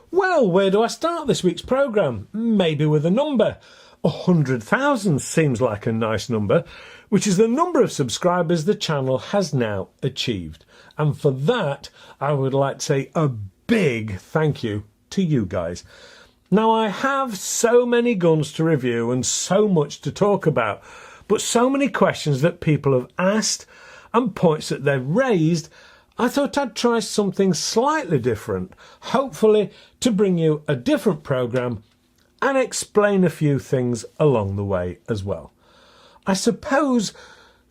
Well, where do I start this week's programme? Maybe with a number. 100,000 seems like a nice number, which is the number of subscribers the channel has now achieved. And for that, I would like to say a big thank you to you guys. Now, I have so many guns to review and so much to talk about, but so many questions that people have asked and points that they've raised, I thought I'd try something slightly different, hopefully to bring you a different programme and explain a few things along the way as well. I suppose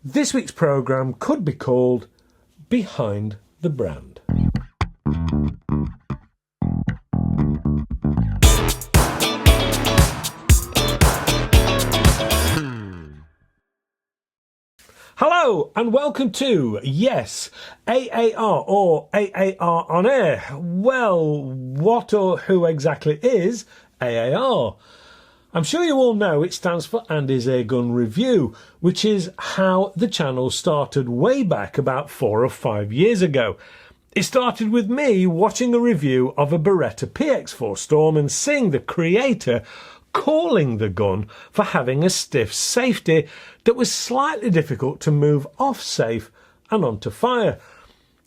this week's programme could be called Behind the Brand. Hello and welcome to, yes, AAR or AAR on air. Well, what or who exactly is AAR? I'm sure you all know it stands for Andy's Airgun Review, which is how the channel started way back about 4 or 5 years ago. It started with me watching a review of a Beretta PX4 Storm and seeing the creator calling the gun for having a stiff safety that was slightly difficult to move off safe and onto fire.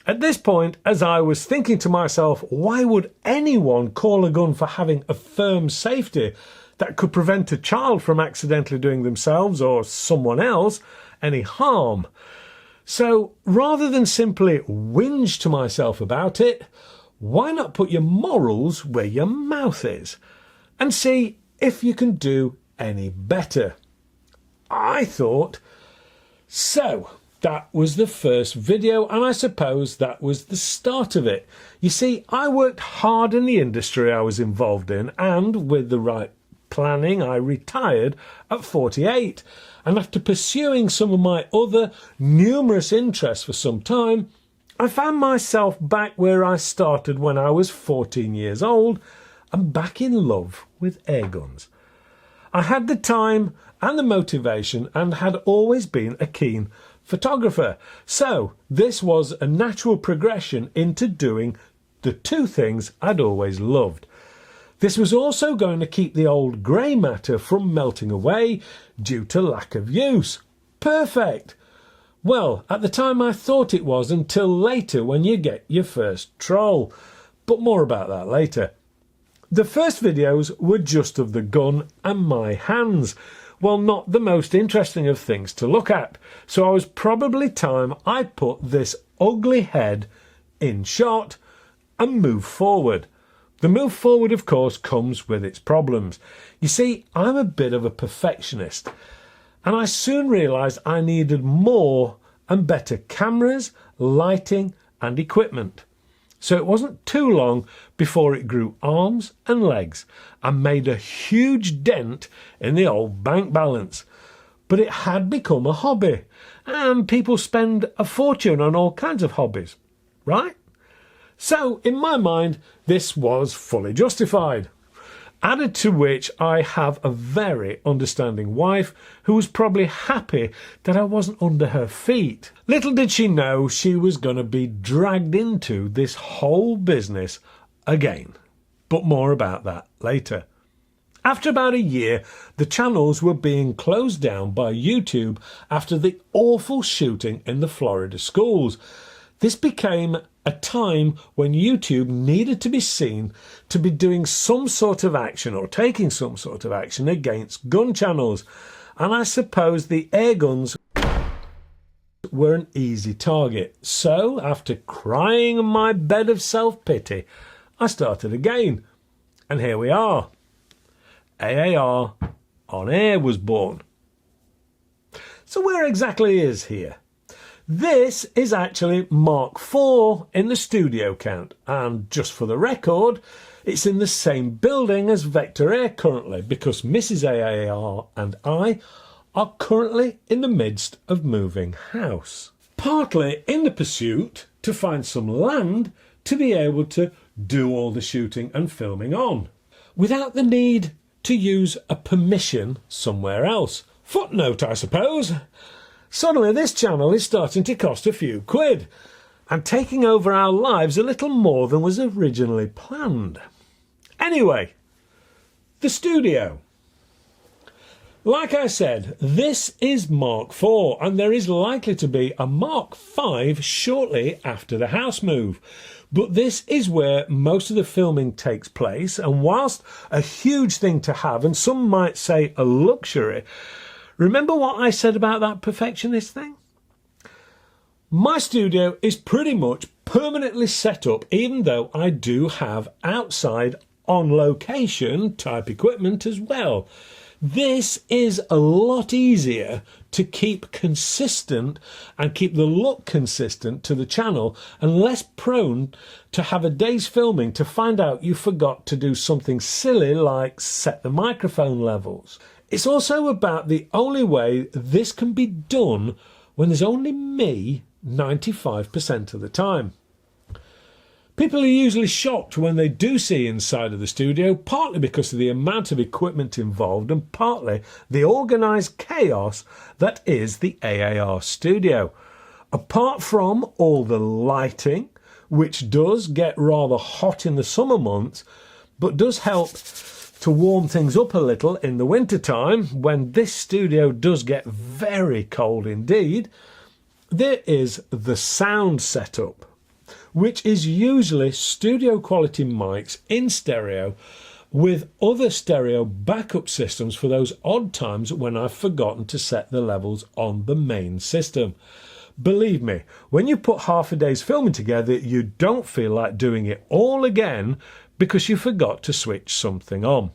At this point, as I was thinking to myself, why would anyone call a gun for having a firm safety that could prevent a child from accidentally doing themselves or someone else any harm? So rather than simply whinge to myself about it, why not put your morals where your mouth is and see if you can do any better? I thought. So that was the first video, and I suppose that was the start of it. You see, I worked hard in the industry I was involved in, and with the right planning I retired at 48, and after pursuing some of my other numerous interests for some time, I found myself back where I started when I was 14 years old and back in love with airguns. I had the time and the motivation and had always been a keen photographer, so this was a natural progression into doing the two things I'd always loved. This was also going to keep the old grey matter from melting away due to lack of use. Perfect! Well, at the time I thought it was, until later when you get your first troll. But more about that later. The first videos were just of the gun and my hands. Well, not the most interesting of things to look at, so it was probably time I put this ugly head in shot and move forward. The move forward, of course, comes with its problems. You see, I'm a bit of a perfectionist, and I soon realised I needed more and better cameras, lighting and equipment. So it wasn't too long before it grew arms and legs and made a huge dent in the old bank balance. But it had become a hobby, and people spend a fortune on all kinds of hobbies, right? So in my mind, this was fully justified. Added to which, I have a very understanding wife who was probably happy that I wasn't under her feet. Little did she know she was going to be dragged into this whole business again. But more about that later. After about a year, the channels were being closed down by YouTube after the awful shooting in the Florida schools. This became a time when YouTube needed to be seen to be doing some sort of action or taking some sort of action against gun channels, and I suppose the airguns were an easy target. So after crying on my bed of self-pity, I started again, and here we are. AAR on air was born. So where exactly is here? This is actually Mark IV in the studio count, and just for the record, it's in the same building as Vector Air currently, because Mrs. AAR and I are currently in the midst of moving house. Partly in the pursuit to find some land to be able to do all the shooting and filming on, without the need to use a permission somewhere else. Footnote, I suppose. Suddenly this channel is starting to cost a few quid and taking over our lives a little more than was originally planned. Anyway, the studio. Like I said, this is Mark IV, and there is likely to be a Mark V shortly after the house move. But this is where most of the filming takes place, and whilst a huge thing to have, and some might say a luxury, remember what I said about that perfectionist thing? My studio is pretty much permanently set up, even though I do have outside on location type equipment as well. This is a lot easier to keep consistent and keep the look consistent to the channel, and less prone to have a day's filming to find out you forgot to do something silly like set the microphone levels. It's also about the only way this can be done when there's only me 95% of the time. People are usually shocked when they do see inside of the studio, partly because of the amount of equipment involved and partly the organised chaos that is the AAR studio. Apart from all the lighting, which does get rather hot in the summer months, but does help to warm things up a little in the winter time when this studio does get very cold indeed, there is the sound setup, which is usually studio quality mics in stereo with other stereo backup systems for those odd times when I've forgotten to set the levels on the main system. Believe me, when you put half a day's filming together, you don't feel like doing it all again because you forgot to switch something on.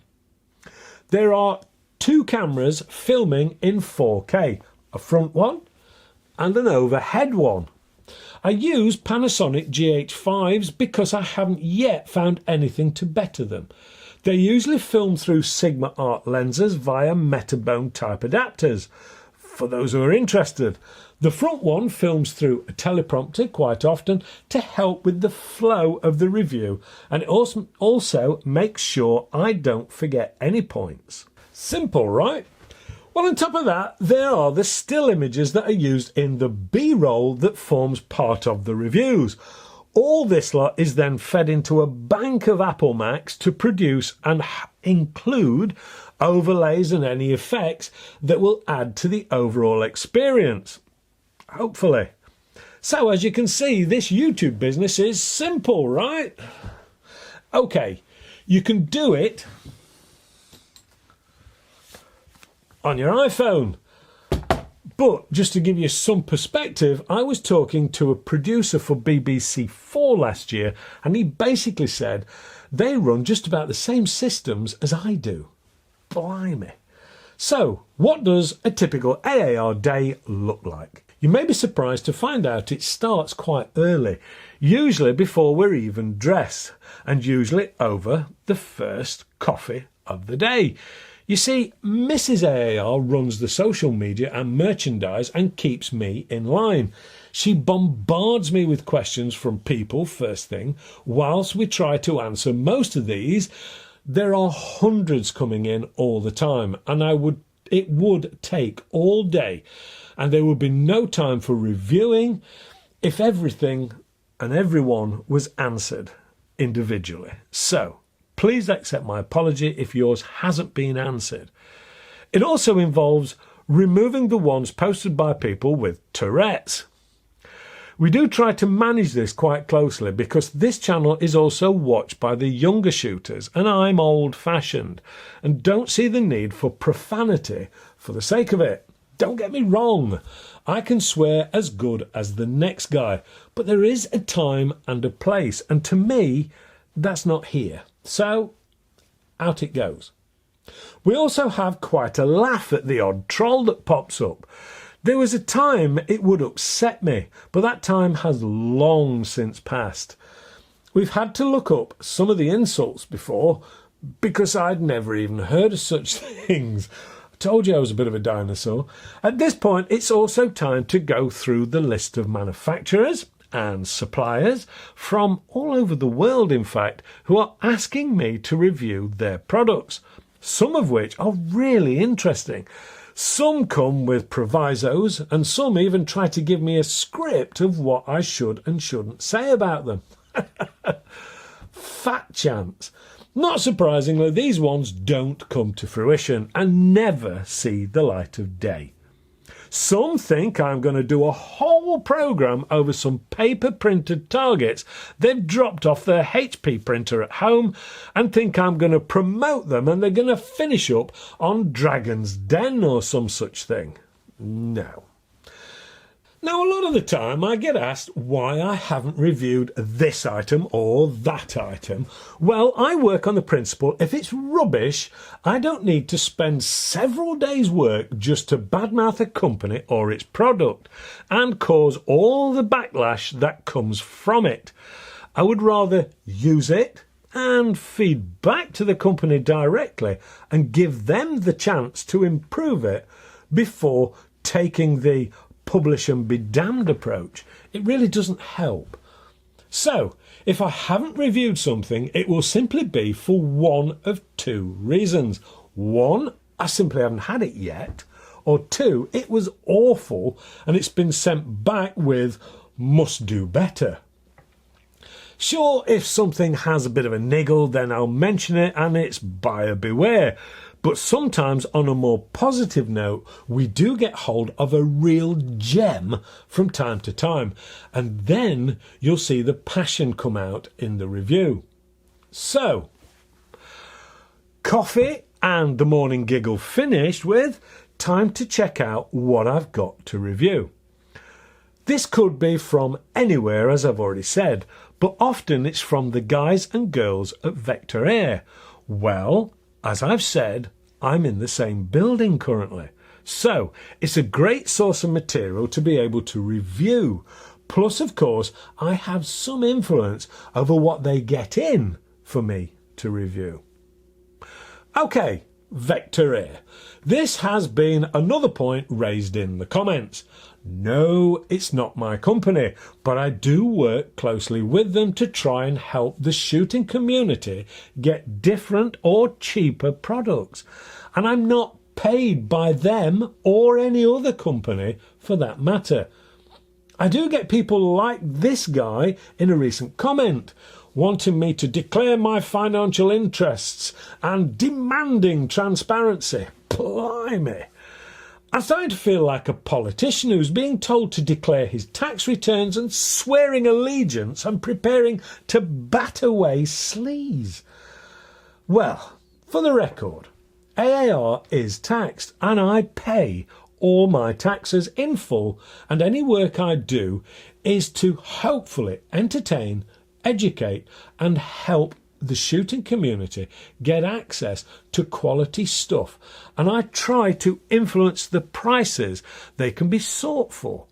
There are two cameras filming in 4K, a front one and an overhead one. I use Panasonic GH5s because I haven't yet found anything to better them. They usually film through Sigma Art lenses via Metabone type adapters. For those who are interested, the front one films through a teleprompter quite often to help with the flow of the review, and it also makes sure I don't forget any points. Simple, right? Well, on top of that, there are the still images that are used in the B-roll that forms part of the reviews. All this lot is then fed into a bank of Apple Macs to produce and include overlays and any effects that will add to the overall experience. Hopefully. So as you can see, this YouTube business is simple, right? Okay, you can do it on your iPhone. But just to give you some perspective, I was talking to a producer for BBC4 last year, and he basically said they run just about the same systems as I do. Blimey. So, what does a typical AAR day look like? You may be surprised to find out it starts quite early, usually before we're even dressed, and usually over the first coffee of the day. You see, Mrs. AAR runs the social media and merchandise and keeps me in line. She bombards me with questions from people first thing. Whilst we try to answer most of these, there are hundreds coming in all the time, and it would take all day, and there would be no time for reviewing if everything and everyone was answered individually. So, please accept my apology if yours hasn't been answered. It also involves removing the ones posted by people with Tourette's. We do try to manage this quite closely because this channel is also watched by the younger shooters, and I'm old-fashioned and don't see the need for profanity for the sake of it. Don't get me wrong, I can swear as good as the next guy, but there is a time and a place, and to me, that's not here. So, out it goes. We also have quite a laugh at the odd troll that pops up. There was a time it would upset me, but that time has long since passed. We've had to look up some of the insults before because I'd never even heard of such things. I told you I was a bit of a dinosaur. At this point, it's also time to go through the list of manufacturers and suppliers from all over the world, in fact, who are asking me to review their products, some of which are really interesting. Some come with provisos, and some even try to give me a script of what I should and shouldn't say about them. Fat chance. Not surprisingly, these ones don't come to fruition and never see the light of day. Some think I'm going to do a whole programme over some paper printed targets they've dropped off their HP printer at home and think I'm going to promote them and they're going to finish up on Dragon's Den or some such thing. No. Now, a lot of the time I get asked why I haven't reviewed this item or that item. Well, I work on the principle if it's rubbish, I don't need to spend several days' work just to badmouth a company or its product and cause all the backlash that comes from it. I would rather use it and feed back to the company directly and give them the chance to improve it before taking the publish and be damned approach. It really doesn't help. So, if I haven't reviewed something, it will simply be for one of two reasons. One, I simply haven't had it yet. Or two, it was awful and it's been sent back with must do better. Sure, if something has a bit of a niggle, then I'll mention it and it's buyer beware. But sometimes, on a more positive note, we do get hold of a real gem from time to time. And then you'll see the passion come out in the review. So, coffee and the morning giggle finished with, time to check out what I've got to review. This could be from anywhere, as I've already said, but often it's from the guys and girls at Vector Air. Well, as I've said, I'm in the same building currently. So it's a great source of material to be able to review. Plus, of course, I have some influence over what they get in for me to review. Okay, Vector Air. This has been another point raised in the comments. No, it's not my company, but I do work closely with them to try and help the shooting community get different or cheaper products. And I'm not paid by them or any other company for that matter. I do get people like this guy in a recent comment, wanting me to declare my financial interests and demanding transparency. Blimey. I'm starting to feel like a politician who's being told to declare his tax returns and swearing allegiance and preparing to bat away sleaze. Well, for the record, AAR is taxed and I pay all my taxes in full, and any work I do is to hopefully entertain, educate and help the shooting community get access to quality stuff, and I try to influence the prices they can be sought for.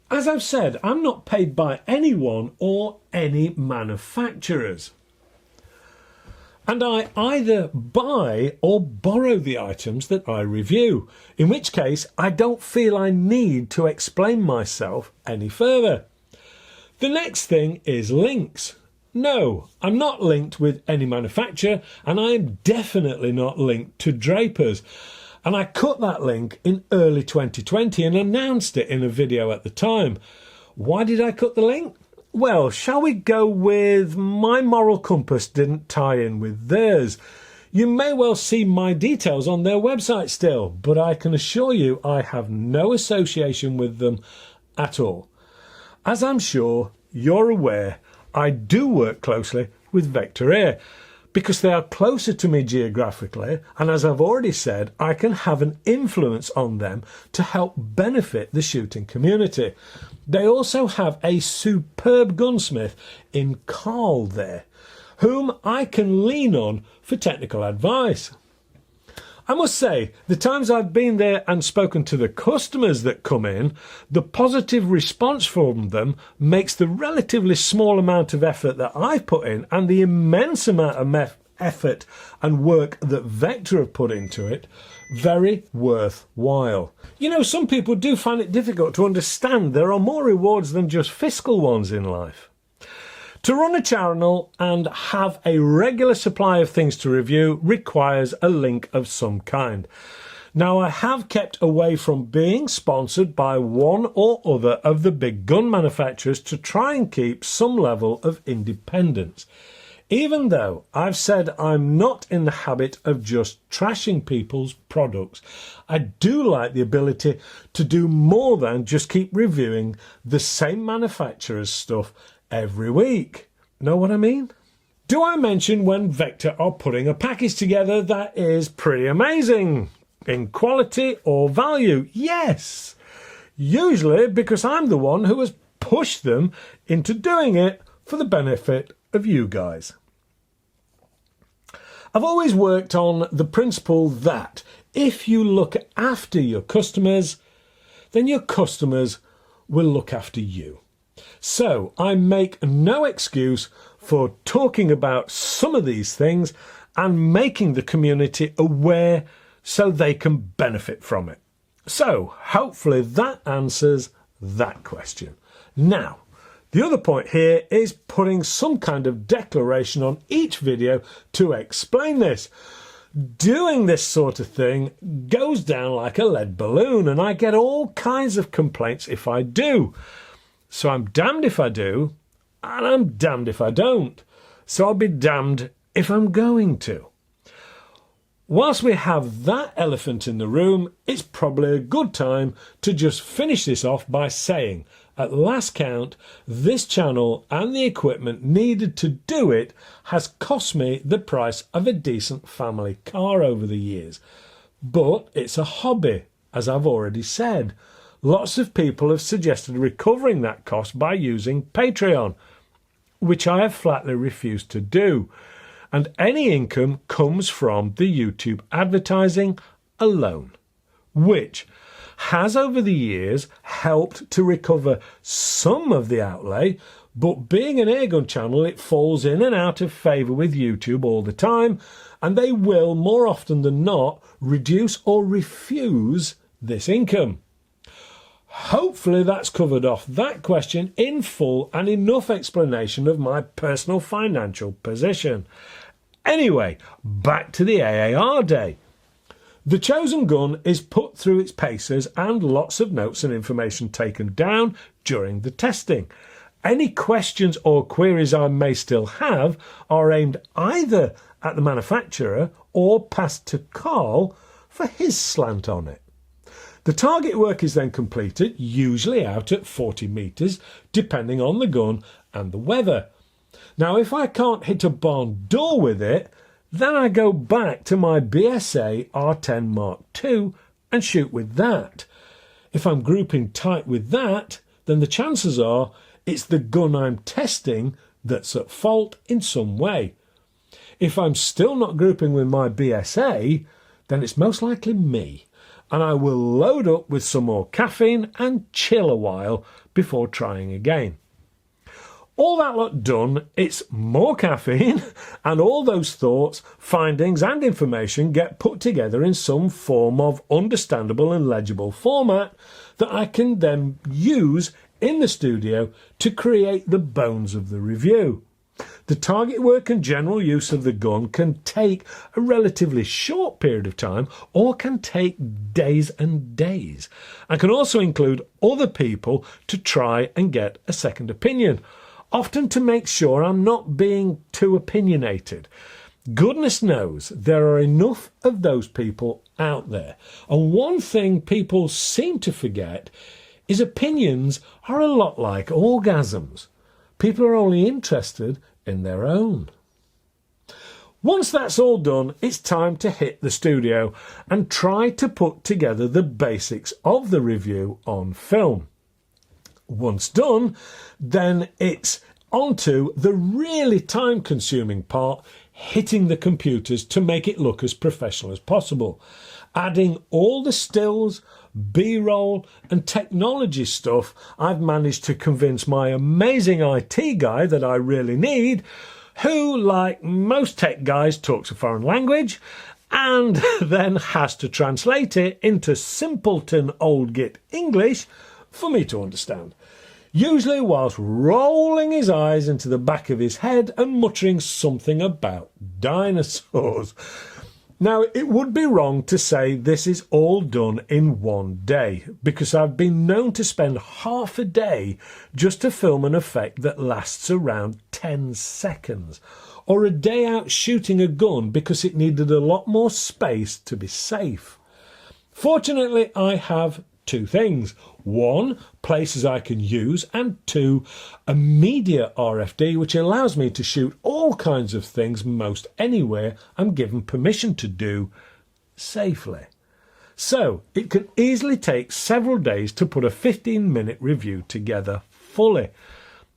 As I've said, I'm not paid by anyone or any manufacturers. And I either buy or borrow the items that I review, in which case I don't feel I need to explain myself any further. The next thing is links. No, I'm not linked with any manufacturer, and I am definitely not linked to Drapers. And I cut that link in early 2020 and announced it in a video at the time. Why did I cut the link? Well, shall we go with my moral compass didn't tie in with theirs. You may well see my details on their website still, but I can assure you I have no association with them at all. As I'm sure you're aware, I do work closely with Vector Air because they are closer to me geographically, and as I've already said, I can have an influence on them to help benefit the shooting community. They also have a superb gunsmith in Karl there, whom I can lean on for technical advice. I must say, the times I've been there and spoken to the customers that come in, the positive response from them makes the relatively small amount of effort that I've put in and the immense amount of effort and work that Vector have put into it very worthwhile. You know, some people do find it difficult to understand there are more rewards than just fiscal ones in life. To run a channel and have a regular supply of things to review requires a link of some kind. Now, I have kept away from being sponsored by one or other of the big gun manufacturers to try and keep some level of independence. Even though I've said I'm not in the habit of just trashing people's products, I do like the ability to do more than just keep reviewing the same manufacturer's stuff every week. Know what I mean? Do I mention when Vector are putting a package together that is pretty amazing in quality or value? Yes. Usually because I'm the one who has pushed them into doing it for the benefit of you guys. I've always worked on the principle that if you look after your customers, then your customers will look after you. So I make no excuse for talking about some of these things and making the community aware so they can benefit from it. So hopefully that answers that question. Now, the other point here is putting some kind of declaration on each video to explain this. Doing this sort of thing goes down like a lead balloon, and I get all kinds of complaints if I do. So I'm damned if I do, and I'm damned if I don't. So I'll be damned if I'm going to. Whilst we have that elephant in the room, it's probably a good time to just finish this off by saying, at last count, this channel and the equipment needed to do it has cost me the price of a decent family car over the years. But it's a hobby, as I've already said. Lots of people have suggested recovering that cost by using Patreon, which I have flatly refused to do. And any income comes from the YouTube advertising alone, which has over the years helped to recover some of the outlay, but being an Airgun channel, it falls in and out of favour with YouTube all the time, and they will, more often than not, reduce or refuse this income. Hopefully that's covered off that question in full and enough explanation of my personal financial position. Anyway, back to the AAR day. The chosen gun is put through its paces and lots of notes and information taken down during the testing. Any questions or queries I may still have are aimed either at the manufacturer or passed to Karl for his slant on it. The target work is then completed, usually out at 40 metres, depending on the gun and the weather. Now, if I can't hit a barn door with it, then I go back to my BSA R10 Mark II and shoot with that. If I'm grouping tight with that, then the chances are it's the gun I'm testing that's at fault in some way. If I'm still not grouping with my BSA, then it's most likely me, and I will load up with some more caffeine and chill a while before trying again. All that lot done, it's more caffeine, and all those thoughts, findings and information get put together in some form of understandable and legible format that I can then use in the studio to create the bones of the review. The target work and general use of the gun can take a relatively short period of time or can take days and days, and can also include other people to try and get a second opinion, often to make sure I'm not being too opinionated. Goodness knows there are enough of those people out there. And one thing people seem to forget is opinions are a lot like orgasms. People are only interested in their own. Once that's all done, it's time to hit the studio and try to put together the basics of the review on film. Once done, then it's onto the really time-consuming part, hitting the computers to make it look as professional as possible, adding all the stills, B-roll and technology stuff I've managed to convince my amazing IT guy that I really need, who, like most tech guys, talks a foreign language and then has to translate it into simpleton old git English for me to understand, usually whilst rolling his eyes into the back of his head and muttering something about dinosaurs. Now, it would be wrong to say this is all done in one day, because I've been known to spend half a day just to film an effect that lasts around 10 seconds, or a day out shooting a gun because it needed a lot more space to be safe. Fortunately, I have two things. One, places I can use, and two, a media RFD which allows me to shoot all kinds of things most anywhere I'm given permission to do safely. So it can easily take several days to put a 15-minute review together fully.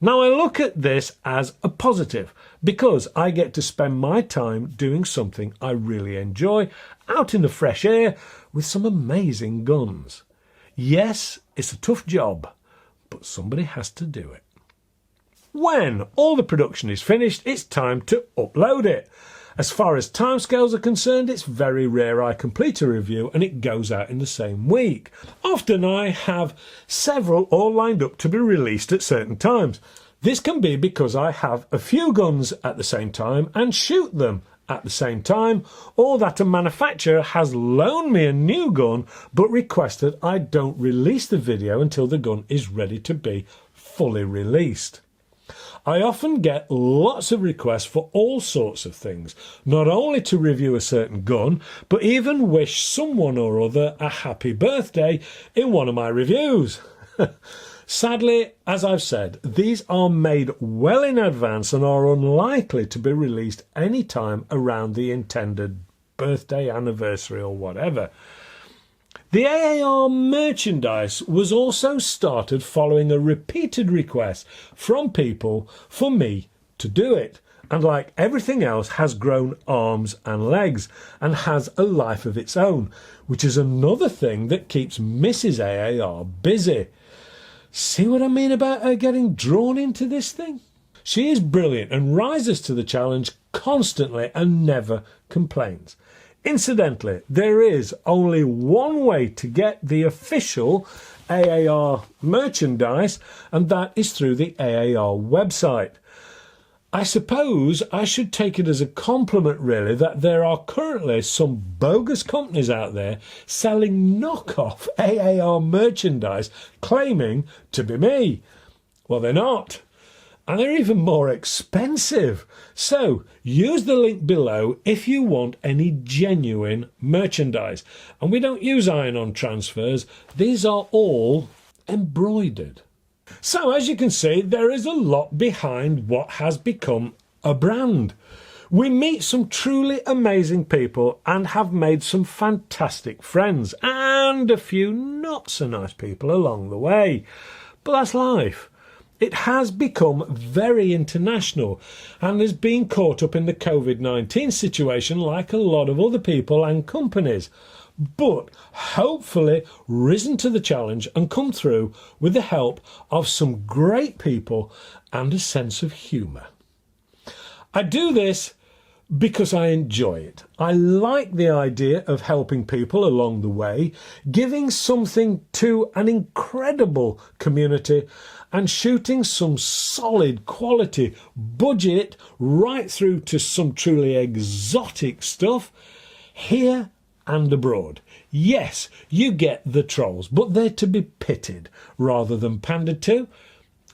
Now I look at this as a positive because I get to spend my time doing something I really enjoy out in the fresh air with some amazing guns. Yes, it's a tough job, but somebody has to do it. When all the production is finished, it's time to upload it. As far as timescales are concerned, it's very rare I complete a review and it goes out in the same week. Often I have several all lined up to be released at certain times. This can be because I have a few guns at the same time and shoot them at the same time, or that a manufacturer has loaned me a new gun but requested I don't release the video until the gun is ready to be fully released. I often get lots of requests for all sorts of things, not only to review a certain gun, but even wish someone or other a happy birthday in one of my reviews. Sadly, as I've said, these are made well in advance and are unlikely to be released any time around the intended birthday, anniversary or whatever. The AAR merchandise was also started following a repeated request from people for me to do it, and like everything else has grown arms and legs and has a life of its own, which is another thing that keeps Mrs. AAR busy. See what I mean about her getting drawn into this thing? She is brilliant and rises to the challenge constantly and never complains. Incidentally, there is only one way to get the official AAR merchandise, and that is through the AAR website. I suppose I should take it as a compliment, really, that there are currently some bogus companies out there selling knockoff AAR merchandise claiming to be me. Well, they're not. And they're even more expensive. So use the link below if you want any genuine merchandise. And we don't use iron-on transfers. These are all embroidered. So as you can see, there is a lot behind what has become a brand. We meet some truly amazing people and have made some fantastic friends and a few not so nice people along the way. But that's life. It has become very international and has been caught up in the COVID-19 situation like a lot of other people and companies, but hopefully risen to the challenge and come through with the help of some great people and a sense of humour. I do this because I enjoy it. I like the idea of helping people along the way, giving something to an incredible community and shooting some solid quality budget right through to some truly exotic stuff here and abroad. Yes, you get the trolls, but they're to be pitied rather than pandered to.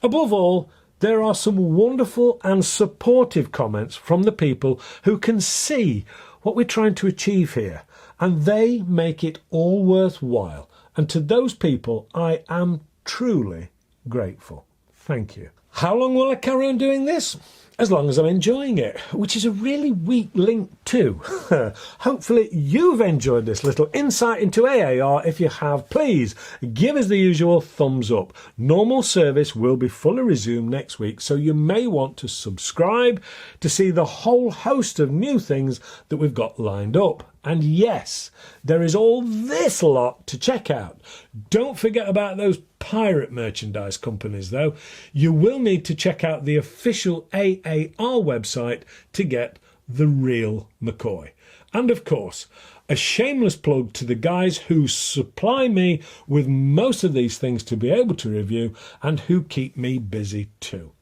Above all, there are some wonderful and supportive comments from the people who can see what we're trying to achieve here, and they make it all worthwhile. And to those people, I am truly grateful. Thank you. How long will I carry on doing this? As long as I'm enjoying it, which is a really weak link too. Hopefully you've enjoyed this little insight into AAR. If you have, please give us the usual thumbs up. Normal service will be fully resumed next week, so you may want to subscribe to see the whole host of new things that we've got lined up. And yes, there is all this lot to check out. Don't forget about those pirate merchandise companies though. You will need to check out the official AAR website to get the real McCoy. And of course, a shameless plug to the guys who supply me with most of these things to be able to review and who keep me busy too.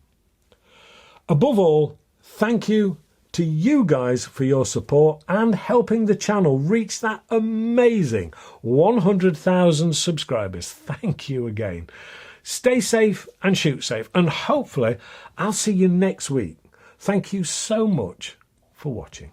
Above all, thank you to you guys for your support and helping the channel reach that amazing 100,000 subscribers. Thank you again. Stay safe and shoot safe, and hopefully I'll see you next week Thank you so much for watching.